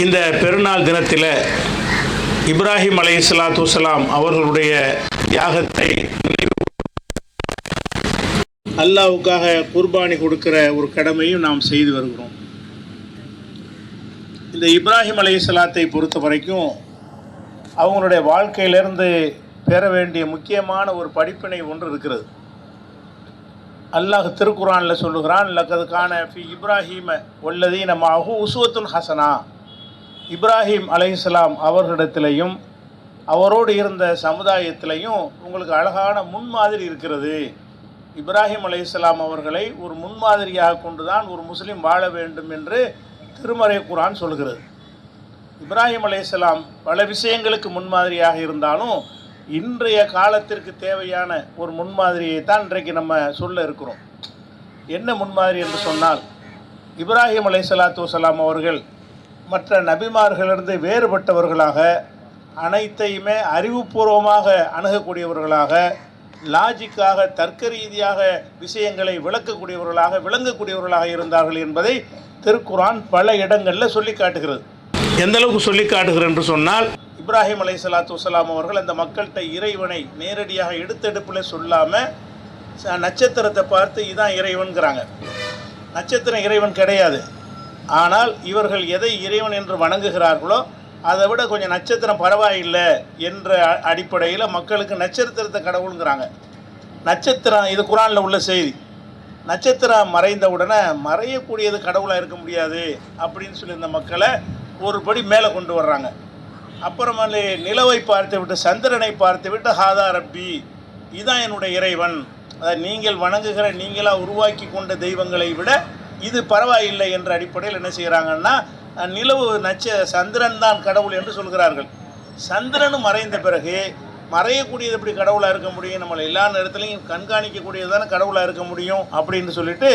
இந்த பெருநாள் தினத்தில் இப்ராஹிம் அலைஹிஸ்ஸலாத்து வஸ்ஸலாம் அவர்களுடைய தியாகத்தை அல்லாஹ்வுக்காக குர்பானி கொடுக்கிற ஒரு கடமையும் நாம் செய்து வருகிறோம். இந்த இப்ராஹிம் அலைஹிஸ்ஸலாத்தை பொறுத்த வரைக்கும் அவங்களுடைய வாழ்க்கையிலிருந்து பெற வேண்டிய முக்கியமான ஒரு படிப்பினை ஒன்று இருக்கிறது. அல்லாஹ் திருக்குரானில் சொல்லுகிறான், லக்கது கான ஃபி இப்ராஹீம வல்லதீன மஅஹு உஸ்வத்துன் ஹசனா. இப்ராஹிம் அலைஹிஸ்ஸலாம் அவர்களிடத்திலையும் அவரோடு இருந்த சமுதாயத்திலையும் உங்களுக்கு அழகான முன்மாதிரி இருக்கிறது. இப்ராஹிம் அலைஹிஸ்ஸலாம் அவர்களை ஒரு முன்மாதிரியாக கொண்டுதான் ஒரு முஸ்லீம் வாழ வேண்டும் என்று திருமறை குர்ஆன் சொல்கிறது. இப்ராஹிம் அலைஹிஸ்ஸலாம் பல விஷயங்களுக்கு முன்மாதிரியாக இருந்தாலும் இன்றைய காலத்திற்கு தேவையான ஒரு முன்மாதிரியை தான் இன்றைக்கு நம்ம சொல்ல இருக்கிறோம். என்ன முன்மாதிரி என்று சொன்னால், இப்ராஹிம் அலைஹிஸ்ஸலாத்து வஸ்ஸலாம் அவர்கள் மற்ற நபிமார்களிலிருந்து வேறுபட்டவர்களாக, அனைத்தையுமே அறிவுபூர்வமாக அணுகக்கூடியவர்களாக, லாஜிக்காக தர்க்க ரீதியாக விஷயங்களை விளங்கக்கூடியவர்களாக இருந்தார்கள் என்பதை திருக்குர்ஆன் பல இடங்களில் சொல்லி காட்டுகிறது. எந்த அளவுக்கு சொல்லி காட்டுகிறது என்று சொன்னால், இப்ராஹிம் அலைஹிஸ்ஸலாத்து வஸ்ஸலாம் அவர்கள் அந்த மக்கள்கிட்ட இறைவனை நேரடியாக எடுத்தெடுப்பில் சொல்லாமல் நட்சத்திரத்தை பார்த்து இதான் இறைவன்கிறாங்க. நட்சத்திரம் இறைவன் கிடையாது. ஆனால் இவர்கள் எதை இறைவன் என்று வணங்குகிறார்களோ அதை விட கொஞ்சம் நட்சத்திரம் பரவாயில்லை என்ற அடிப்படையில் மக்களுக்கு நட்சத்திரத்தை கடவுளுங்கிறாங்க. நட்சத்திரம், இது குர்ஆனில் உள்ள செய்தி. நட்சத்திரம் மறைந்த உடனே மறையக்கூடியது கடவுளாக இருக்க முடியாது அப்படின்னு சொல்லி இந்த மக்களை ஒரு படி மேலே கொண்டு வர்றாங்க. அப்புறமேலே நிலவை பார்த்து விட்டு, சந்திரனை பார்த்து விட்டு, ஹாதா ரப்பி, இதுதான் என்னுடைய இறைவன், அதை நீங்கள் வணங்குகிற நீங்களாக உருவாக்கி கொண்ட தெய்வங்களை விட இது பரவாயில்லை என்ற அடிப்படையில் என்ன செய்கிறாங்கன்னா, நிலவு சந்திரன் தான் கடவுள் என்று சொல்கிறார்கள். சந்திரனும் மறைந்த பிறகு மறையக்கூடியது எப்படி கடவுளாக இருக்க முடியும்? நம்மளை எல்லா நேரத்துலையும் கண்காணிக்கக்கூடியது தானே கடவுளாக இருக்க முடியும் அப்படின்னு சொல்லிட்டு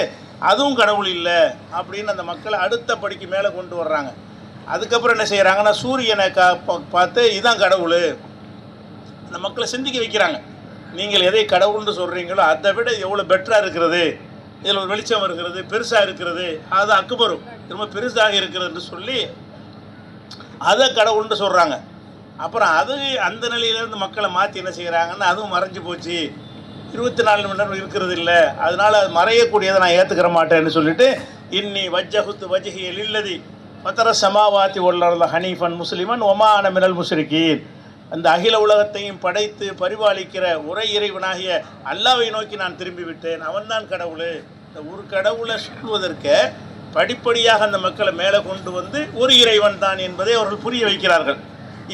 அதுவும் கடவுள் இல்லை அப்படின்னு அந்த மக்களை அடுத்த படிக்கு மேலே கொண்டு வர்றாங்க. அதுக்கப்புறம் என்ன செய்கிறாங்கன்னா, சூரியனை பார்த்து இதுதான் கடவுள், அந்த மக்களை சிந்திக்க வைக்கிறாங்க. நீங்கள் எதை கடவுள்னு சொல்கிறீங்களோ அதை விட எவ்வளோ பெட்டராக இருக்கிறது, இதில் ஒரு வெளிச்சம் இருக்கிறது, பெருசாக இருக்கிறது, அது அக்பரும் ரொம்ப பெருசாக இருக்கிறதுன்னு சொல்லி அதை கடவுள்னு சொல்கிறாங்க. அப்புறம் அது அந்த நிலையிலேருந்து மக்களை மாற்றி என்ன செய்கிறாங்கன்னா, அதுவும் மறைஞ்சு போச்சு, 24 மணி நேரம் இருக்கிறது இல்லை, அதனால் அது மறையக்கூடியதை நான் ஏற்றுக்கிற மாட்டேன்னு சொல்லிட்டு, இன்னி வஜ்ஜஹுத்து வஜ்ஹிய லில்லதி ஃபத்தர ஸமாவாத்தி வல் அர்த ஹனீஃபன் முஸ்லிமன் வமா அன மினல் முஷ்ரிகீன். அந்த அகில உலகத்தையும் படைத்து பரிபாலிக்கிற ஒரே இறைவனாகிய அல்லாஹ்வை நோக்கி நான் திரும்பி விட்டேன், அவன்தான் கடவுள். இந்த ஒரு கடவுளை சொல்வதற்கு படிப்படியாக அந்த மக்களை மேலே கொண்டு வந்து ஒரு இறைவன் தான் என்பதை அவர்கள் புரிய வைக்கிறார்கள்.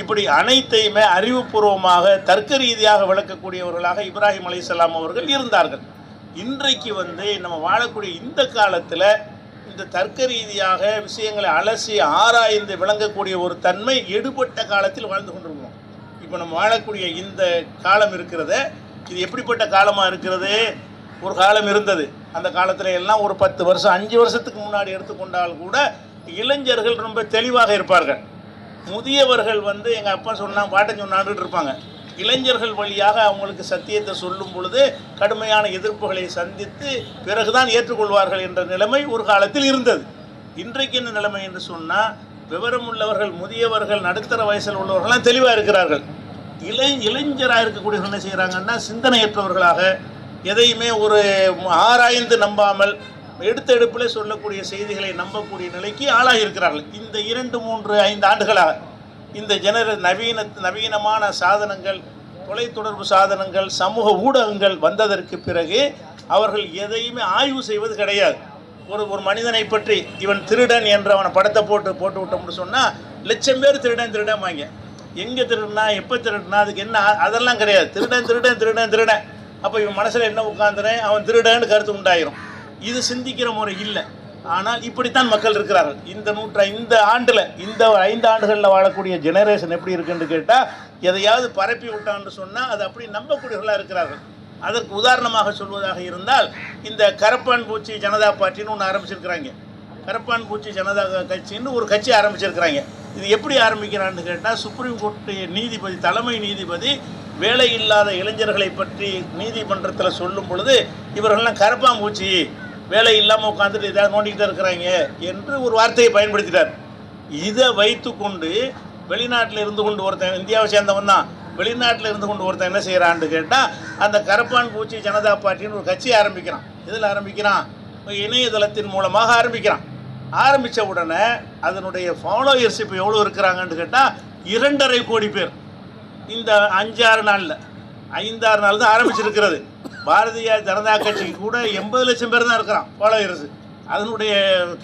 இப்படி அனைத்தையுமே அறிவுபூர்வமாக தர்க்க ரீதியாக விளக்கக்கூடியவர்களாக இப்ராஹிம் அலைஹிஸ்ஸலாம் அவர்கள் இருந்தார்கள். இன்றைக்கு நம்ம வாழக்கூடிய இந்த காலத்தில் இந்த தர்க்க ரீதியாக விஷயங்களை அலசி ஆராய்ந்து விளங்கக்கூடிய ஒரு தன்மை எடுபட்ட காலத்தில் வாழ்ந்து கொண்டிருக்கிறோம். இப்போ நம்ம வாழக்கூடிய இந்த காலம் இருக்கிறத, இது எப்படிப்பட்ட காலமாக இருக்கிறது? ஒரு காலம் இருந்தது, அந்த காலத்தில் எல்லாம் ஒரு 10 வருஷம் 5 வருஷத்துக்கு முன்னாடி எடுத்துக்கொண்டால் கூட இளைஞர்கள் ரொம்ப தெளிவாக இருப்பார்கள். முதியவர்கள் எங்கள் அப்பா சொன்னான் பாட்டன் சொன்னான்னு இருப்பாங்க. இளைஞர்கள் வழியாக அவங்களுக்கு சத்தியத்தை சொல்லும் பொழுது கடுமையான எதிர்ப்புகளை சந்தித்து பிறகுதான் ஏற்றுக்கொள்வார்கள் என்ற நிலைமை ஒரு காலத்தில் இருந்தது. இன்றைக்கு என்ன நிலைமை என்று சொன்னால், விவரம் உள்ளவர்கள், முதியவர்கள், நடுத்தர வயசில் உள்ளவர்கள்லாம் தெளிவாக இருக்கிறார்கள். இளைஞராக இருக்கக்கூடியவர்கள் என்ன செய்கிறாங்கன்னா, சிந்தனையற்றவர்களாக எதையுமே ஒரு ஆராய்ந்து நம்பாமல் எடுத்தெடுப்பில் சொல்லக்கூடிய செய்திகளை நம்பக்கூடிய நிலைக்கு ஆளாகி இருக்கிறார்கள். இந்த 2, 3, 5 ஆண்டுகளாக இந்த நவீனமான சாதனங்கள், தொலைத்தொடர்பு சாதனங்கள், சமூக ஊடகங்கள் வந்ததற்கு பிறகு அவர்கள் எதையுமே ஆய்வு செய்வது கிடையாது. ஒரு மனிதனை பற்றி இவன் திருடன் என்ற அவனை படத்தை போட்டு விட்டோம்னு சொன்னால் லட்சம் பேர் திருடன் வாங்க. எங்கே திருடுனா, எப்போ திருடுனா, அதுக்கு என்ன, அதெல்லாம் கிடையாது. திருடன். அப்போ இவன் மனசில் என்ன உட்காந்துறேன், அவன் திருடன்னு கருத்து உண்டாயிரும். இது சிந்திக்கிற முறை இல்லை. ஆனால் இப்படித்தான் மக்கள் இருக்கிறார்கள். இந்த ஆண்டில், இந்த 5 ஆண்டுகளில் வாழக்கூடிய ஜெனரேஷன் எப்படி இருக்குன்னு கேட்டால், எதையாவது பரப்பி விட்டான்னு சொன்னால் அது அப்படி நம்பக்கூடியவர்களாக இருக்கிறார்கள். அதற்கு உதாரணமாக சொல்வதாக இருந்தால், இந்த கரப்பான் பூச்சி ஜனதா பார்ட்டின்னு ஒன்று ஆரம்பிச்சிருக்கிறாங்க. கரப்பான் பூச்சி ஜனதா கட்சின்னு ஒரு கட்சி ஆரம்பிச்சிருக்கிறாங்க. இது எப்படி ஆரம்பிக்கிறான்னு கேட்டால், சுப்ரீம் கோர்ட்டு தலைமை நீதிபதி வேலை இல்லாத இளைஞர்களை பற்றி நீதிமன்றத்தில் சொல்லும் பொழுது, இவர்கள்லாம் கரப்பான் பூச்சி, வேலை இல்லாமல் உட்காந்துட்டு இதாக நோண்டிக்கிட்டு இருக்கிறாங்க என்று ஒரு வார்த்தையை பயன்படுத்திட்டார். இதை வைத்து கொண்டு வெளிநாட்டில் இருந்து கொண்டு ஒருத்தன், இந்தியாவை சேர்ந்தவன் தான், வெளிநாட்டில் இருந்து கொண்டு ஒருத்தன் என்ன செய்கிறான்னு கேட்டால், அந்த கரப்பான் பூச்சி ஜனதா பார்ட்டின்னு ஒரு கட்சி ஆரம்பிக்கிறான். இதில் ஆரம்பிக்கிறான், இணையதளத்தின் மூலமாக ஆரம்பிக்கிறான். ஆரம்பித்த உடனே அதனுடைய ஃபாலோயர்ஸ் இப்போ எவ்வளோ இருக்கிறாங்கன்னு கேட்டால் 2.5 கோடி பேர். இந்த 5-6 நாளில் 5-6 நாள் தான் ஆரம்பிச்சிருக்கிறது. பாரதிய ஜனதா கட்சிக்கு கூட 80 லட்சம் பேர் தான் இருக்கிறான் ஃபாலோயர்ஸ். அதனுடைய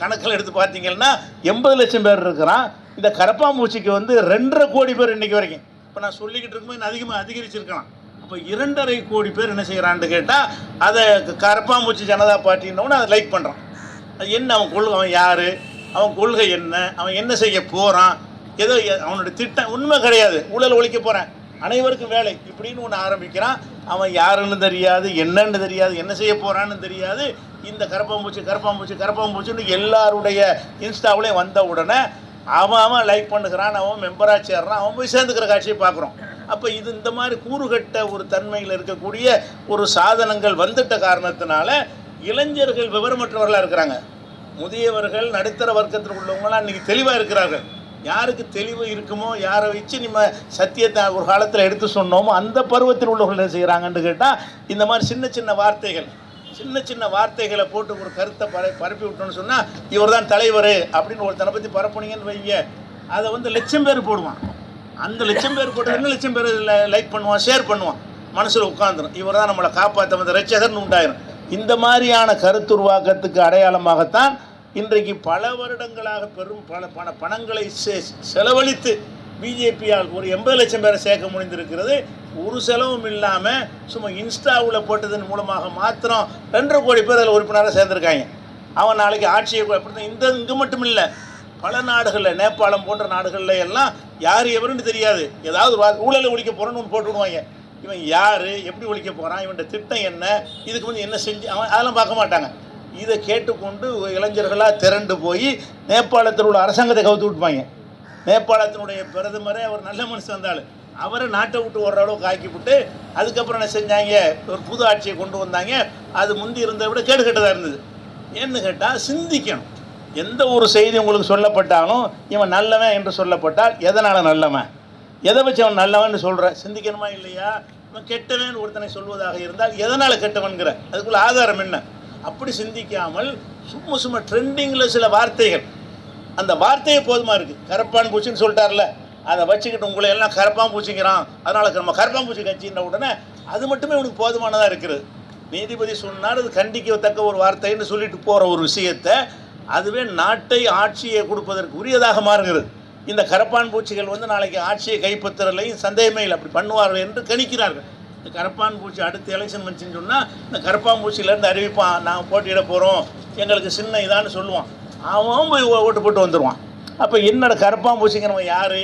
கணக்கில் எடுத்து பார்த்தீங்கன்னா 80 லட்சம் பேர் இருக்கிறான். இந்த கரப்பாம்பூச்சிக்கு வந்து 2.5 கோடி பேர் இன்றைக்கி வரைக்கும். இப்போ நான் சொல்லிக்கிட்டு இருக்கும்போது அதிகமாக அதிகரிச்சிருக்கலாம். அப்போ 2.5 கோடி பேர் என்ன செய்கிறான்னு கேட்டால், அதை கரப்பாம்பூச்சி ஜனதா பார்ட்டின்னு அதை லைக் பண்ணுறான். அது என்ன அவன் கொள்கை, அவன் யார், அவன் கொள்கை என்ன, அவன் என்ன செய்ய போகிறான், ஏதோ அவனுடைய திட்டம் உண்மை கிடையாது. ஊழல் ஒழிக்க போகிறேன், அனைவருக்கும் வேலை இப்படின்னு ஒன்று ஆரம்பிக்கிறான். அவன் யாருன்னு தெரியாது, என்னன்னு தெரியாது, என்ன செய்ய போகிறான்னு தெரியாது. இந்த கரப்பாம்பூச்சி கரப்பாம்பூச்சி கரப்பாம்பூச்சின்னு எல்லாருடைய இன்ஸ்டாவிலையும் வந்த உடனே அவன் லைக் பண்ணுகிறான், அவன் மெம்பராக சேர்றான், அவன் போய் சேர்ந்துக்கிற காட்சியை பார்க்குறோம். அப்போ இது இந்த மாதிரி கூறுகட்ட ஒரு தன்மையில் இருக்கக்கூடிய ஒரு சாதனங்கள் வந்துட்ட காரணத்தினால இளைஞர்கள் விவரமற்றவர்களாக இருக்கிறாங்க. முதியவர்கள் நடுத்தர வர்க்கத்தில் உள்ளவங்களாம் இன்றைக்கி தெளிவாக இருக்கிறார்கள். யாருக்கு தெளிவு இருக்குமோ, யாரை வச்சு நம்ம சத்தியத்தை ஒரு காலத்தில் எடுத்து சொன்னோமோ அந்த பருவத்தில் உள்ளவர்கள் என்ன செய்கிறாங்கன்னு கேட்டால், இந்த மாதிரி சின்ன சின்ன வார்த்தைகளை போட்டு ஒரு கருத்தை பரப்பி விட்டோன்னு சொன்னால், இவர் தான் தலைவர் அப்படின்னு ஒருத்தனை பற்றி பரப்புனீங்கன்னு வைங்க, அதை வந்து 1,00,000 பேர் போடுவான். அந்த 1,00,000 பேர் போட்டு 2,00,000 பேர் லைக் பண்ணுவான், ஷேர் பண்ணுவான், மனசில் உட்காந்துரும், இவர் தான் நம்மளை காப்பாற்ற வந்த ரட்சகர்னு உண்டாயிரும். இந்த மாதிரியான கருத்துருவாக்கத்துக்கு அடையாளமாகத்தான் இன்றைக்கு பல வருடங்களாக பெரும் பல பணங்களை செலவழித்து பிஜேபியால் ஒரு 80 லட்சம் பேரை சேர்க்க முடிந்திருக்கிறது. ஒரு செலவும் இல்லாமல் சும்மா இன்ஸ்டாவில் போட்டதன் மூலமாக மாத்திரம் 2.5 கோடி பேர் அதில் உறுப்பினராக சேர்ந்துருக்காங்க. அவன் நாளைக்கு ஆட்சியை அப்படி இங்கே மட்டும் இல்லை, பல நாடுகளில், நேபாளம் போன்ற நாடுகளில் எல்லாம் யார் எவருன்னு தெரியாது. ஏதாவது ஊழலை ஒழிக்க போகிறோன்னு ஒன்று போட்டுவிடுவாங்க. இவன் யார், எப்படி ஒழிக்க போகிறான், இவன் திட்டம் என்ன, இதுக்கு வந்து என்ன செஞ்சு, அவன் அதெல்லாம் பார்க்க மாட்டாங்க. இதை கேட்டுக்கொண்டு இளைஞர்களாக திரண்டு போய் நேபாளத்தில் உள்ள அரசாங்கத்தை கவுத்து விட்டுப்பாங்க. நேபாளத்தினுடைய பிரதமரே அவர் நல்ல மனுஷன் வந்தாலும் அவரை நாட்டை விட்டு ஓடுற அளவுக்கு ஆக்கிவிட்டு அதுக்கப்புறம் என்ன செஞ்சாங்க, ஒரு புது ஆட்சியை கொண்டு வந்தாங்க. அது முந்தி இருந்ததை விட கேடு கெட்டதாக இருந்தது. ஏன்னு கேட்டால் சிந்திக்கணும். எந்த ஒரு செய்தி உங்களுக்கு சொல்லப்பட்டாலும் இவன் நல்லவன் என்று சொல்லப்பட்டால் எதனால் நல்லவன், எதை வச்சு அவன் நல்லவன் சொல்கிற, சிந்திக்கணுமா இல்லையா? இவன் கெட்டவன் ஒருத்தனை சொல்வதாக இருந்தால் எதனால் கெட்டவன்கிற, அதுக்குள்ள ஆதாரம் என்ன? அப்படி சிந்திக்காமல் சும்மா ட்ரெண்டிங்கில் சில வார்த்தைகள், அந்த வார்த்தையே போதுமாக இருக்குது. கரப்பான் பூச்சின்னு சொல்லிட்டார்ல, அதை வச்சுக்கிட்டு உங்களை எல்லாம் கரப்பான் பூச்சிக்கிறான், அதனால் நம்ம கரப்பான் பூச்சி கட்சின்ற உடனே அது மட்டுமே உனக்கு போதுமானதாக இருக்கிறது. நீதிபதி சொன்னார், அது கண்டிக்கத்தக்க ஒரு வார்த்தைன்னு சொல்லிட்டு போகிற ஒரு விஷயத்தை அதுவே நாட்டை ஆட்சியை கொடுப்பதற்கு உரியதாக மாறுகிறது. இந்த கரப்பான் பூச்சிகள் வந்து நாளைக்கு ஆட்சியை கைப்பற்றுறதுலையும் சந்தேகமே இல்லை, அப்படி பண்ணுவார்கள் என்று கணிக்கிறார்கள். இந்த கரப்பான் பூச்சி அடுத்த எலெக்ஷன் வந்துச்சுன்னு சொன்னால் இந்த கரப்பான் பூச்சியிலேருந்து அறிவிப்பான், நாங்கள் போட்டியிட போகிறோம், எங்களுக்கு சின்ன இதான்னு சொல்லுவான். அவன் போய் ஓட்டு போட்டு வந்துடுவான். அப்போ என்னோட கரப்பான் பூச்சிங்கிறவன் யார்,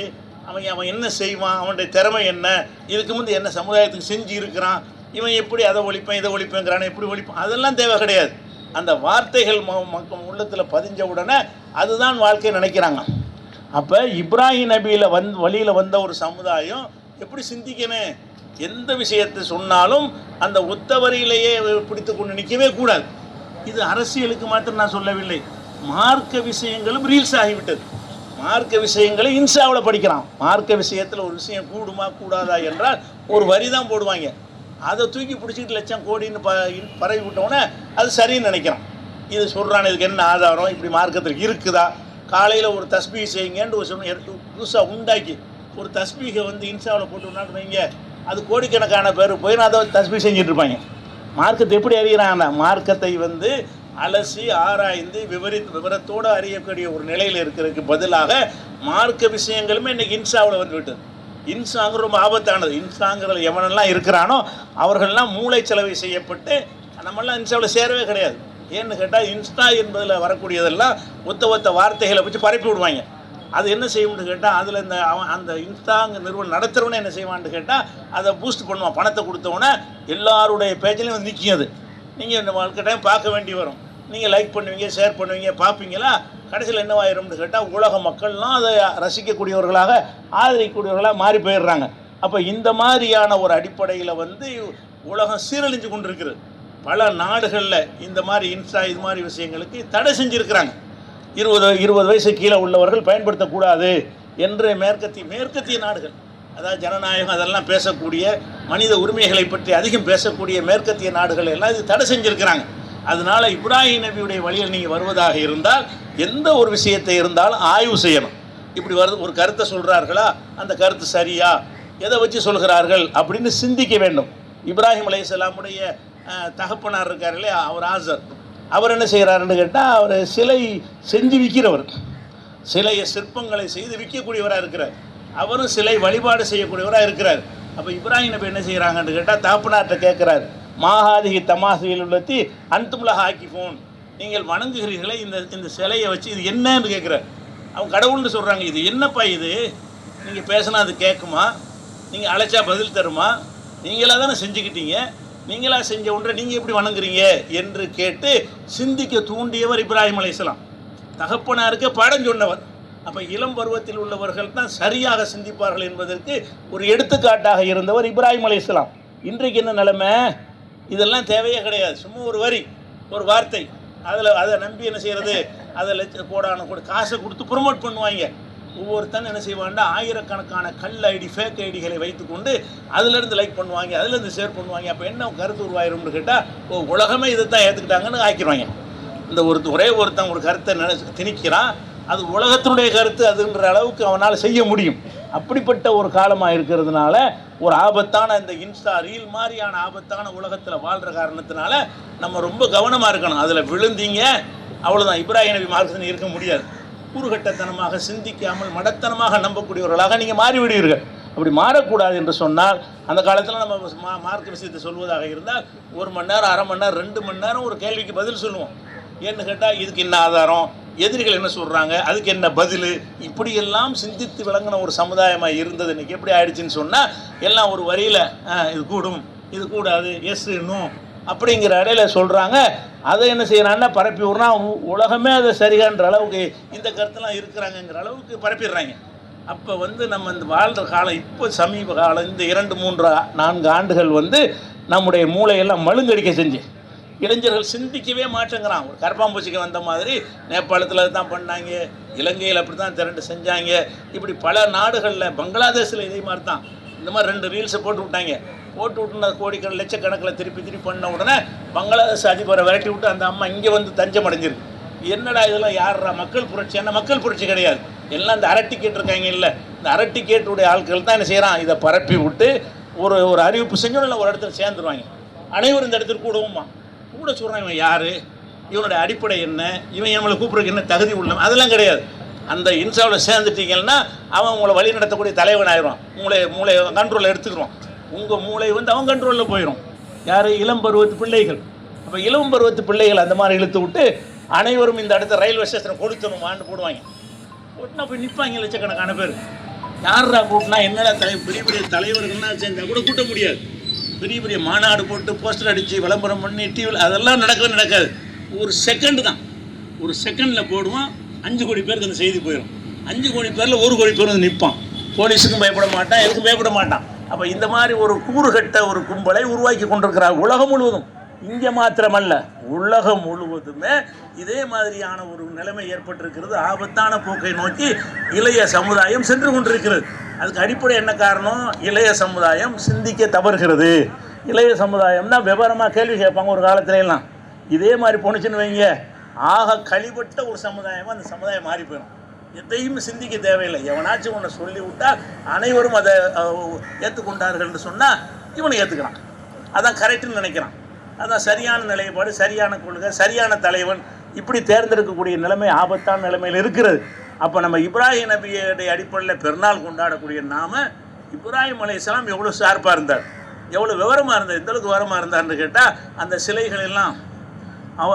அவன் என்ன செய்வான், அவனுடைய திறமை என்ன, இதுக்கு முந்தைய என்ன சமுதாயத்துக்கு செஞ்சு இருக்கிறான், இவன் எப்படி அதை ஒழிப்பேன் இதை ஒழிப்பேங்கிறான், எப்படி ஒழிப்பான், அதெல்லாம் தேவை கிடையாது. அந்த வார்த்தைகள் மக்கள் உள்ளத்தில் பதிஞ்ச உடனே அதுதான் வாழ்க்கையை நினைக்கிறாங்க. அப்போ இப்ராஹிம் நபியில் வழியில் வந்த ஒரு சமுதாயம் எப்படி சிந்திக்கணும், எந்த விஷயத்தை சொன்னாலும் அந்த ஒத்த வரியிலேயே பிடித்து கொண்டு நிற்கவே கூடாது. இது அரசியலுக்கு மாத்திரம் நான் சொல்லவில்லை, மார்க்க விஷயங்களும் ரீல்ஸ் ஆகிவிட்டது. மார்க்க விஷயங்களை இன்ஸ்டாவில் படிக்கிறான். மார்க்க விஷயத்தில் ஒரு விஷயம் கூடுமா கூடாதா என்றால் ஒரு வரி தான் போடுவாங்க, அதை தூக்கி பிடிச்சிக்கிட்டு லட்சம் கோடின்னு பரவி விட்டோன்னே அது சரின்னு நினைக்கிறான். இது சொல்கிறான், இதுக்கு என்ன ஆதாரம், இப்படி மார்க்கத்தில் இருக்குதா, காலையில் ஒரு தஸ்பீக செய்யுங்கன்னு ஒரு புதுசாக உண்டாக்கி ஒரு தஸ்பீகை வந்து இன்ஸ்டாவில் போட்டு வைங்க, அது கோடிக்கணக்கான பேர் போய் நான் அதை தஸ்பீக செஞ்சுட்டு இருப்பாங்க. மார்க்கத்தை எப்படி அறிகிறாங்கன்னா, மார்க்கத்தை வந்து அலசி ஆராய்ந்து விவரத்தோடு அறியக்கூடிய ஒரு நிலையில் இருக்கிறதுக்கு பதிலாக மார்க்க விஷயங்களுமே இன்றைக்கி இன்ஸ்டாவில் வந்துவிட்டது. இன்ஸ்டாங்கிற ரொம்ப ஆபத்தானது. இன்ஸ்டாங்கிற எவனெல்லாம் இருக்கிறானோ அவர்கள்லாம் மூளை செலவை செய்யப்பட்டு நம்மளாம் இன்ஸ்டாவில் சேரவே கிடையாது. ஏன்னு கேட்டால் இன்ஸ்டா என்பதில் வரக்கூடியதெல்லாம் ஒத்த வார்த்தைகளை வச்சு பரப்பி விடுவாங்க. அது என்ன செய்யும்னு கேட்டால் அதில் அந்த இன்ஸ்டாங்க நிறுவனம் நடத்துகிறவனே என்ன செய்வான்னு கேட்டால் அதை பூஸ்ட் பண்ணுவான். பணத்தை கொடுத்தவொன்னே எல்லாருடைய பேஜ்லேயும் வந்து நிற்கும். அது நீங்கள் இந்த வாழ்க்கை டைம் பார்க்க வேண்டி வரும். நீங்கள் லைக் பண்ணுவீங்க, ஷேர் பண்ணுவீங்க, பார்ப்பீங்களா, கடைசியில் என்னவாயிரும்னு கேட்டால் உலக மக்கள்லாம் அதை ரசிக்கக்கூடியவர்களாக ஆதரிக்கக்கூடியவர்களாக மாறி போயிடுறாங்க. அப்போ இந்த மாதிரியான ஒரு அடிப்படையில் வந்து உலகம் சீரழிஞ்சு கொண்டிருக்கிறது. பல நாடுகளில் இந்த மாதிரி இன்ஸ்டா இது மாதிரி விஷயங்களுக்கு தடை செஞ்சுருக்கிறாங்க. 20 வயசு கீழே உள்ளவர்கள் பயன்படுத்தக்கூடாது என்று மேற்கத்திய நாடுகள், அதாவது ஜனநாயகம் அதெல்லாம் பேசக்கூடிய, மனித உரிமைகளை பற்றி அதிகம் பேசக்கூடிய மேற்கத்திய நாடுகள் எல்லாம் இது தடை செஞ்சுருக்கிறாங்க. அதனால் இப்ராஹிம் நபியுடைய வழியில் நீங்கள் வருவதாக இருந்தால் எந்த ஒரு விஷயத்தை இருந்தாலும் ஆய்வு செய்யணும். இப்படி ஒரு கருத்தை சொல்கிறார்களா, அந்த கருத்து சரியா, எதை வச்சு சொல்கிறார்கள் அப்படின்னு சிந்திக்க வேண்டும். இப்ராஹிம் அலைஹிஸ்ஸலாமுடைய தகப்பனார் இருக்கார் இல்லையா, அவர் ஆசர், அவர் என்ன செய்கிறாருன்னு கேட்டால், அவர் சிலை செஞ்சு விற்கிறவர், சிற்பங்களை செய்து விற்கக்கூடியவராக இருக்கிறார். அவரும் சிலை வழிபாடு செய்யக்கூடியவராக இருக்கிறார். அப்போ இப்ராஹிம் நபி என்ன செய்கிறாங்கன்னு கேட்டால் தகப்பனார்கிட்ட கேட்குறாரு, மாஹாதிகி தமாசியில் உள்ளத்தி அன்தும்லா ஹாக்கிஃபோன், நீங்கள் வணங்குகிறீர்களே இந்த சிலையை வச்சு இது என்னன்னு கேட்குறாரு. அவங்க கடவுள்னு சொல்கிறாங்க. இது என்னப்பா இது, நீங்கள் பேசினா அது கேட்குமா, நீங்கள் அழைச்சா பதில் தருமா, நீங்களாக தானே செஞ்சுக்கிட்டீங்க, நீங்களாக செஞ்ச ஒன்றை நீங்கள் எப்படி வணங்குறீங்க என்று கேட்டு சிந்திக்க தூண்டியவர் இப்ராஹிம் அலைஹிஸ்ஸலாம். தகப்பனாருக்கு பாடம் சொன்னவர். அப்போ இளம் பருவத்தில் உள்ளவர்கள் தான் சரியாக சிந்திப்பார்கள் என்பதற்கு ஒரு எடுத்துக்காட்டாக இருந்தவர் இப்ராஹிம் அலைஹிஸ்ஸலாம். இன்றைக்கு என்ன நிலைமை, இதெல்லாம் தேவையே கிடையாது. சும்மா ஒரு வரி, ஒரு வார்த்தை, அதை நம்பி என்ன செய்கிறது, அதில் கோடான காசை கொடுத்து ப்ரொமோட் பண்ணுவாங்க. ஒவ்வொருத்தன் என்ன செய்வாங்கன்னா ஆயிரக்கணக்கான கல் ஐடி, ஃபேக் ஐடிகளை வைத்துக்கொண்டு அதிலேருந்து லைக் பண்ணுவாங்க, அதிலேருந்து ஷேர் பண்ணுவாங்க. அப்போ என்ன கருத்து உருவாயிரும்னு கேட்டால், உலகமே இதை தான் ஏற்றுக்கிட்டாங்கன்னு ஆக்கிடுவாங்க. இந்த ஒரே ஒருத்தன் ஒரு கருத்தை திணிக்கிறான், அது உலகத்தினுடைய கருத்து அதுன்ற அளவுக்கு அவனால் செய்ய முடியும். அப்படிப்பட்ட ஒரு காலமாக இருக்கிறதுனால ஒரு ஆபத்தான இந்த இன்ஸ்டா ரீல் மாதிரியான ஆபத்தான உலகத்தில் வாழ்கிற காரணத்தினால நம்ம ரொம்ப கவனமாக இருக்கணும். அதில் விழுந்தீங்க அவ்வளோதான், இப்ராஹிம் நபி மார்க்கத்தில் இருக்க முடியாது. கூறுகட்டத்தனமாக சிந்திக்காமல் மடத்தனமாக நம்பக்கூடியவர்களாக நீங்கள் மாறிவிடுவீர்கள். அப்படி மாறக்கூடாது என்று சொன்னால், அந்த காலத்தில் நம்ம மார்க்க விஷயத்தை சொல்வதாக இருந்தால் 1 மணி நேரம், அரை மணி நேரம், 2 மணி நேரம் ஒரு கேள்விக்கு பதில் சொல்லுவோம். ஏன்னு கேட்டால், இதுக்கு என்ன ஆதாரம், எதிரிகள் என்ன சொல்கிறாங்க, அதுக்கு என்ன பதில், இப்படியெல்லாம் சிந்தித்து விளங்கின ஒரு சமுதாயமாக இருந்தது. இன்றைக்கி எப்படி ஆயிடுச்சுன்னு சொன்னால், எல்லாம் ஒரு வரியில் இது கூடும், இது கூடாது, எஸ் நோ அப்படிங்கிற இடையில் சொல்கிறாங்க. அதை என்ன செய்யறாங்கன்னா பரப்பி விட்றா, உலகமே அதை சரிகான்ற அளவுக்கு இந்த கருத்தெல்லாம் இருக்கிறாங்கங்கிற அளவுக்கு பரப்பிடுறாங்க. அப்போ நம்ம இந்த வாழ்கிற காலம், இப்போ சமீப காலம், இந்த 2, 3, 4 ஆண்டுகள் நம்முடைய மூளையெல்லாம் மழுங்கடிக்க செஞ்சு இளைஞர்கள் சிந்திக்கவே மாட்டேங்கிறான். ஒரு கரப்பாம்பூச்சிக்கு வந்த மாதிரி நேபாளத்தில் தான் பண்ணாங்க, இலங்கையில் அப்படி தான் திரண்டு செஞ்சாங்க, இப்படி பல நாடுகளில், பங்களாதேஷில் இதே மாதிரி தான் இந்த மாதிரி 2 ரீல்ஸை போட்டு விட்டாங்க. போட்டு விட்டுன கோடிக்கணக்கில் லட்சக்கணக்கில் திருப்பி பண்ண உடனே பங்களாதேஷ் அதிபரை விரட்டி விட்டு அந்த அம்மா இங்கே தஞ்சம் அடைஞ்சிருக்கு. என்னடா இதெல்லாம் யாரா மக்கள் புரட்சி? என்ன மக்கள் புரட்சி கிடையாது, எல்லாம் இந்த அரட்டிக்கேட் இருக்காங்க இல்லை, இந்த அரட்டிக்கேட்டுடைய ஆட்கள் தான் என்ன செய்கிறான், இதை பரப்பி விட்டு ஒரு அறிவிப்பு செஞ்சோன்னு ஒரு இடத்துல சேர்ந்துருவாங்க. அனைவரும் இந்த இடத்துல கூட சொல்கிறான், இவன் யார், இவனுடைய அடிப்படை என்ன, இவன் நம்மளை கூப்பிட்றதுக்கு என்ன தகுதி உள்ளவன், அதெல்லாம் கிடையாது. அந்த இன்சாவில் சேர்ந்துட்டீங்கன்னா அவன் உங்களை வழி நடத்தக்கூடிய தலைவன் ஆயிடுவான். மூளை கண்ட்ரோலில் எடுத்துக்கிடுவான். உங்கள் மூளை அவன் கண்ட்ரோலில் போயிடும். யார்? இளம் பருவத்து பிள்ளைகள். அப்போ இளம் பருவத்து பிள்ளைகள் அந்த மாதிரி இழுத்து விட்டு அனைவரும் இந்த இடத்த ரயில்வே ஸ்டேஷனை கொடுத்தணுமான்னு போடுவாங்க. போட்டுனா போய் நிற்பாங்க லட்சக்கணக்கான பேர். யாரா கூட்டினா என்னடா பெரிய பெரிய தலைவர்கள்லாம் சேர்ந்தால் கூட கூட்ட முடியாது. பெரிய பெரிய மாநாடு போட்டு போஸ்டர் அடித்து விளம்பரம் பண்ணி டிவியில் அதெல்லாம் நடக்காது. ஒரு செகண்டு தான், ஒரு செகண்டில் போடுவான், 5 கோடி பேருக்கு அந்த செய்தி போயிடும். 5 கோடி பேரில் 1 கோடி பேர் நிற்பான். போலீஸுக்கும் பயப்பட மாட்டான், எதுக்கும் பயப்பட மாட்டான். அப்போ இந்த மாதிரி ஒரு கூறுகட்ட ஒரு கும்பலை உருவாக்கி கொண்டிருக்கிறார் உலகம் முழுவதும். இங்கே மாத்திரமல்ல, உலகம் முழுவதுமே இதே மாதிரியான ஒரு நிலைமை ஏற்பட்டிருக்கிறது. ஆபத்தான போக்கை நோக்கி இளைய சமுதாயம் சென்று கொண்டிருக்கிறது. அதுக்கு அடிப்படை என்ன காரணம்? இளைய சமுதாயம் சிந்திக்க தவறுகிறது. இளைய சமுதாயம்னா விவரமாக கேள்வி கேட்பாங்க. ஒரு காலத்துல எல்லாம் இதே மாதிரி போணுச்சுன்னு வைங்க, ஆக கழிபட்ட ஒரு சமுதாயமாக அந்த சமுதாயம் மாறி போயிடும். எதையும் சிந்திக்க தேவையில்லை. எவனாச்சும் ஒன்று சொல்லிவிட்டால் அனைவரும் அதை ஏற்றுக்கொண்டார்கள்னு சொன்னால் இவனை ஏற்றுக்கிறான். அதான் கரெக்டுன்னு நினைக்கிறான். அதான் சரியான நிலைப்பாடு, சரியான கொள்கை, சரியான தலைவன், இப்படி தேர்ந்தெடுக்கக்கூடிய நிலைமை ஆபத்தான நிலைமையில் இருக்கிறது. அப்போ நம்ம இப்ராஹிம் நபியுடைய அடிப்படையில் பெருநாள் கொண்டாடக்கூடிய நாம, இப்ராஹிம் அலைஹிஸ்ஸலாம் எவ்வளோ ஷார்ப்பாக இருந்தார், எவ்வளோ விவரமாக இருந்தார், எந்தளவுக்கு விவரமாக இருந்தார்னு கேட்டால், அந்த சிலைகள் எல்லாம்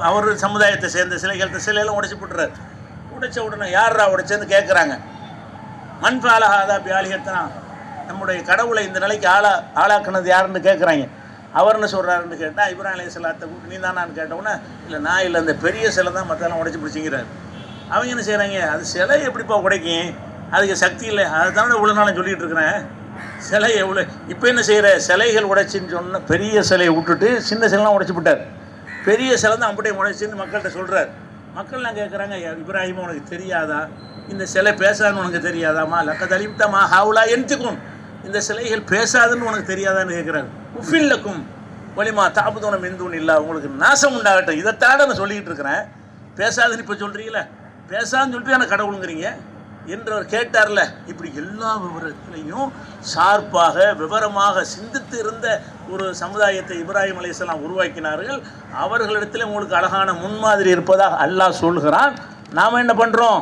அவர் சமுதாயத்தை சேர்ந்த சிலையெல்லாம் உடைச்சி போட்டுறாரு. உடைச்ச உடனே யாரா உடைச்சேன்னு கேட்குறாங்க. மண்பாலஹாதா பியாலிகத்தனா, நம்முடைய கடவுளை இந்த நிலைக்கு ஆளாக்குனது யாருன்னு கேட்குறாங்க. அவர் என்ன சொல்கிறாருன்னு கேட்டால், இப்ராஹிம் அலைஹிஸ்ஸலாத்தை கூப்பிட்டு நீ தானான்னு கேட்டவுடனே, இல்லை நான் இல்லை, அந்த பெரிய சிலை தான் மற்றெல்லாம் உடைச்சி பிடிச்சிங்கிறாரு. அவங்க என்ன செய்கிறாங்க, அது சிலை எப்படிப்பா உடைக்கும், அதுக்கு சக்தி இல்லை, அதை தானே இவ்வளோ நாளும் சொல்லிகிட்டு இருக்கிறேன், சிலை எவ்வளோ. இப்போ என்ன செய்கிற, சிலைகள் உடைச்சின்னு சொன்ன பெரிய சிலையை விட்டுட்டு சின்ன சிலைலாம் உடைச்சி விட்டார். பெரிய சிலை தான் அப்படியே உடைச்சின்னு மக்கள்கிட்ட சொல்கிறார். மக்கள்லாம் கேட்குறாங்க, இப்ராஹிம் உனக்கு தெரியாதா, இந்த சிலை பேசாதுன்னு உனக்கு தெரியாதாமா, லக்கத் அலிம்தமா ஹவுலா என்துக்கும், இந்த சிலைகள் பேசாதுன்னு உனக்கு தெரியாதான்னு கேட்குறாங்க. உஃபில்லக்கும் ஒலிமா தாபுதோனம் எந்தூன் இல்லை, உங்களுக்கு நாசம் உண்டாகட்டும். இதைத்தாட நான் சொல்லிக்கிட்டு இருக்கிறேன், பேசாதுன்னு இப்போ சொல்கிறீங்களே, பேசாதுன்னு சொல்லிட்டு எனக்கு கடவுளுங்கிறீங்க என்றவர் கேட்டார்ல. இப்படி எல்லா விவரத்திலையும் ஷார்ப்பாக விவரமாக சிந்தித்து இருந்த ஒரு சமுதாயத்தை இப்ராஹிம் அலைஹிஸ்ஸலாம் உருவாக்கினார்கள். அவர்களிடத்தில் உங்களுக்கு அழகான முன்மாதிரி இருப்பதாக அல்லாஹ் சொல்கிறான். நாம் என்ன பண்ணுறோம்?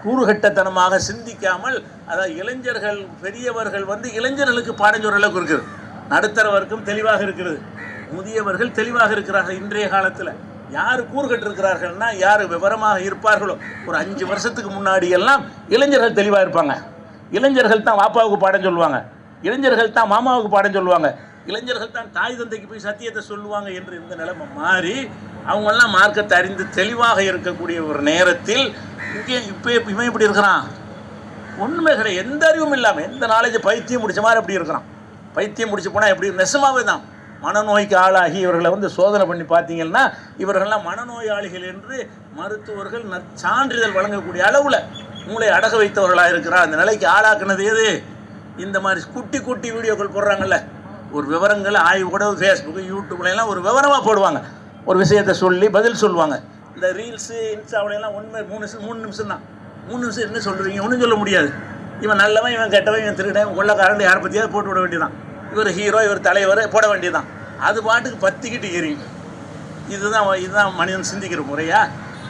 கூறுகட்டத்தனமாக சிந்திக்காமல், அதாவது இளைஞர்கள் பெரியவர்கள் இளைஞர்களுக்கு பாடம் சொல்கிற அளவுக்கு இருக்குது, நடுத்தரவர்க்கும் தெளிவாக இருக்கிறது, முதியவர்கள் தெளிவாக இருக்கிறார்கள். இன்றைய காலத்தில் யார் கூறுகட்டு இருக்கிறார்கள்னா யார் விவரமாக இருப்பார்களோ, ஒரு 5 வருஷத்துக்கு முன்னாடி எல்லாம் இளைஞர்கள் தெளிவாக இருப்பாங்க. இளைஞர்கள் தான் வாப்பாவுக்கு பாடம் சொல்லுவாங்க, இளைஞர்கள் தான் மாமாவுக்கு பாடம் சொல்லுவாங்க, இளைஞர்கள் தான் தாய் தந்தைக்கு போய் சத்தியத்தை சொல்லுவாங்க என்று இந்த நிலைமை மாறி அவங்கெல்லாம் மார்க்கத்தை அறிந்து தெளிவாக இருக்கக்கூடிய ஒரு நேரத்தில் இங்கே இப்போ இவன் இப்படி இருக்கிறான், ஒன்றுமே கிடையாது, எந்த அறிவும் இல்லாமல், எந்த நாலேஜ் பைத்தியம் முடிச்ச மாதிரி அப்படி இருக்கிறான். பைத்தியம் முடிச்சு போனால் எப்படி நெசமாவே தான் மனநோய்க்கு ஆளாகி இவர்களை சோதனை பண்ணி பார்த்தீங்கன்னா இவர்கள்லாம் மனநோயாளிகள் என்று மருத்துவர்கள் சான்றிதழ் வழங்கக்கூடிய அளவில் மூளை அடக வைத்தவர்களாக இருக்கிறார். அந்த நிலைக்கு ஆளாக்குனது எது? இந்த மாதிரி குட்டி குட்டி வீடியோக்கள் போடுறாங்கல்ல, ஒரு விவரங்களை ஆய்வு கூட ஃபேஸ்புக்கு யூடியூப்லாம் ஒரு விவரமாக போடுவாங்க, ஒரு விஷயத்தை சொல்லி பதில் சொல்லுவாங்க. இந்த ரீல்ஸு இன்ஸ்டாவிலாம் உண்மை 3 நிமிஷம் தான். 3 நிமிஷம் என்ன சொல்லுவீங்க? ஒன்றும் சொல்ல முடியாது. இவன் நல்லவன், இவன் கெட்டவன், இவன் திருடன், கொள்ளக்காரன், யாரை பற்றியாவது போட்டு விட வேண்டியதான். இவர் ஹீரோ, இவர் தலைவர் போட வேண்டியதான். அது பாட்டுக்கு பற்றிக்கிட்டு எரியும். இதுதான் மனிதன் சிந்திக்கிற முறையா?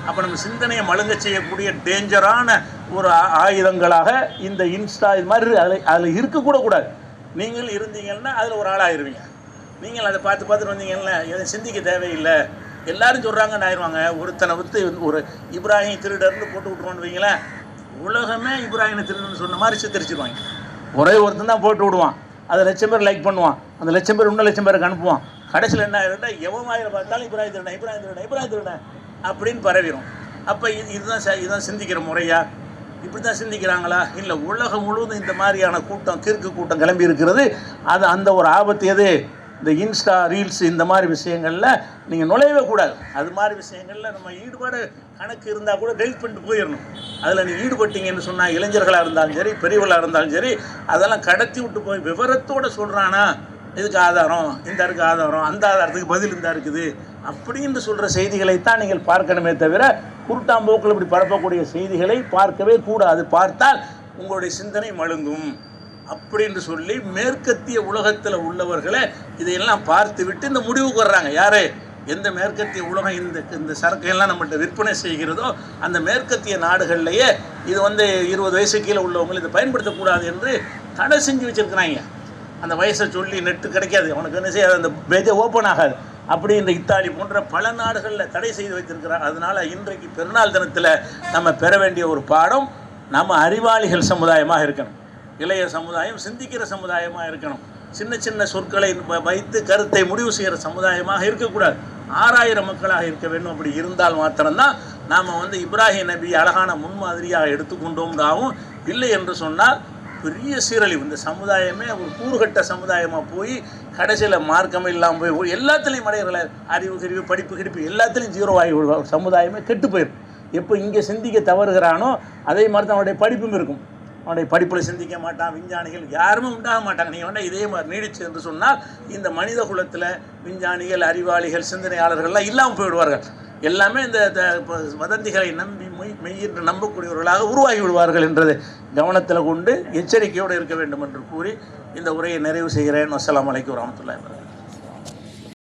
அப்போ நம்ம சிந்தனையை மழுங்க செய்யக்கூடிய டேஞ்சரான ஒரு ஆயுதங்களாக இந்த இன்ஸ்டா இது மாதிரி அதில் இருக்கக்கூட கூடாது. நீங்கள் இருந்தீங்கன்னா அதில் ஒரு ஆளாயிருவீங்க. நீங்கள் அதை பார்த்துட்டு வந்தீங்கன்னா எதை சிந்திக்க தேவையில்லை, எல்லாரும் சொல்கிறாங்கன்னு ஆயிடுவாங்க. ஒருத்தனை ஒரு இப்ராஹிம் திருடர்னு போட்டு விட்ருவோன்னு வைங்களேன், உலகமே இப்ராஹிம் திருடர்னு சொன்ன மாதிரி சித்தரிச்சிருவாங்க. ஒரே ஒருத்தன் தான் போட்டு விடுவான், அதை 1,00,000 பேர் லைக் பண்ணுவான், அந்த 1,00,000 பேர் இன்னும் 1,00,000 பேருக்கு அனுப்புவான். கடைசியில் என்ன ஆகிருந்தா எவன் வாயில பார்த்தாலும் இப்ராஹிம் திருடன் அப்படின்னு பரவிடும். அப்போ இதுதான் சிந்திக்கிற முறையா? இப்படி தான் சிந்திக்கிறாங்களா? இல்லை, உலகம் முழுவதும் இந்த மாதிரியான கூட்டம், கிறுக்கு கூட்டம் கிளம்பி இருக்கிறது. அது அந்த ஒரு ஆபத்து எது? இந்த இன்ஸ்டா ரீல்ஸ் இந்த மாதிரி விஷயங்களில் நீங்கள் நுழையவே கூடாது. அது மாதிரி விஷயங்களில் நம்ம ஈடுபாடு கணக்கு இருந்தால் கூட டெலிட் பண்ணிட்டு போயிடணும். அதில் நீங்கள் ஈடுபட்டீங்கன்னு சொன்னால் இளைஞர்களாக இருந்தாலும் சரி, பெரியவர்களாக இருந்தாலும் சரி, அதெல்லாம் கடத்தி விட்டு போய் விவரத்தோடு சொல்கிறானா, இதுக்கு ஆதாரம் இந்த இருக்குது, ஆதாரம் அந்த ஆதாரத்துக்கு பதில் இந்த இருக்குது அப்படின்னு சொல்கிற செய்திகளைத்தான் நீங்கள் பார்க்கணுமே தவிர குருட்டாம்போக்கில் இப்படி பரப்பக்கூடிய செய்திகளை பார்க்கவே கூடாது. பார்த்தால் உங்களுடைய சிந்தனை மழுங்கும் அப்படின்னு சொல்லி மேற்கத்திய உலகத்தில் உள்ளவர்களை இதையெல்லாம் பார்த்து விட்டு இந்த முடிவுக்கு வர்றாங்க. யார்? எந்த மேற்கத்திய உலகம் இந்த சரக்கையெல்லாம் நம்மகிட்ட விற்பனை செய்கிறதோ அந்த மேற்கத்திய நாடுகள்லையே இது 20 வயசு கீழே உள்ளவங்களை இதை பயன்படுத்தக்கூடாது என்று தடை செஞ்சு வச்சுருக்கிறாங்க. அந்த வயசை சொல்லி நெட்டு கிடைக்காது, அவனுக்கு என்ன செய்யாது, அந்த பேஜை ஓப்பன் ஆகாது. அப்படி இந்த இத்தாலி போன்ற பல நாடுகளில் தடை செய்து வைத்திருக்கிறார். அதனால் இன்றைக்கு பெருநாள் தினத்தில் நம்ம பெற வேண்டிய ஒரு பாடம், நம்ம அறிவாளிகள் சமுதாயமாக இருக்கணும், இளைய சமுதாயம் சிந்திக்கிற சமுதாயமாக இருக்கணும், சின்ன சின்ன சொற்களை வைத்து கருத்தை முடிவு செய்கிற சமுதாயமாக இருக்கக்கூடாது, ஆறாயிர மக்களாக இருக்க வேண்டும். அப்படி இருந்தால் மாத்திரம்தான் நாம் இப்ராஹிம் நபி அழகான முன்மாதிரியாக எடுத்துக்கொண்டோம்னாவும். இல்லை என்று சொன்னால் பெரிய சீரழிவு, இந்த சமுதாயமே ஒரு கூறுகட்ட சமுதாயமாக போய் கடைசியில் மார்க்கம் இல்லாமல் போய் எல்லாத்துலேயும் அடையிற அறிவு படிப்பு கிடிப்பு எல்லாத்துலேயும் 0 ஆகி சமுதாயமே கெட்டு போயிடும். எப்போ இங்கே சிந்திக்க தவறுகிறானோ அதே மாதிரி தான் அவனுடைய படிப்பும் இருக்கும். அவனுடைய படிப்பில் சிந்திக்க மாட்டான், விஞ்ஞானிகள் யாருமே உண்டாக மாட்டாங்க. நீங்கள் இதே மாதிரி நீடிச்சு என்று சொன்னால் இந்த மனித குலத்தில் விஞ்ஞானிகள், அறிவாளிகள், சிந்தனையாளர்கள்லாம் இல்லாமல் போய்விடுவார்கள். எல்லாமே இந்த வதந்திகளை நம்பி மெய் என்று நம்பக்கூடியவர்களாக உருவாகி விடுவார்கள் என்றதை கவனத்தில் கொண்டு எச்சரிக்கையோடு இருக்க வேண்டும் என்று கூறி இந்த உரையை நிறைவு செய்கிறேன். அஸ்ஸலாமு அலைக்கும் வரஹ்மத்துல்லாஹி வபரகாத்துஹு.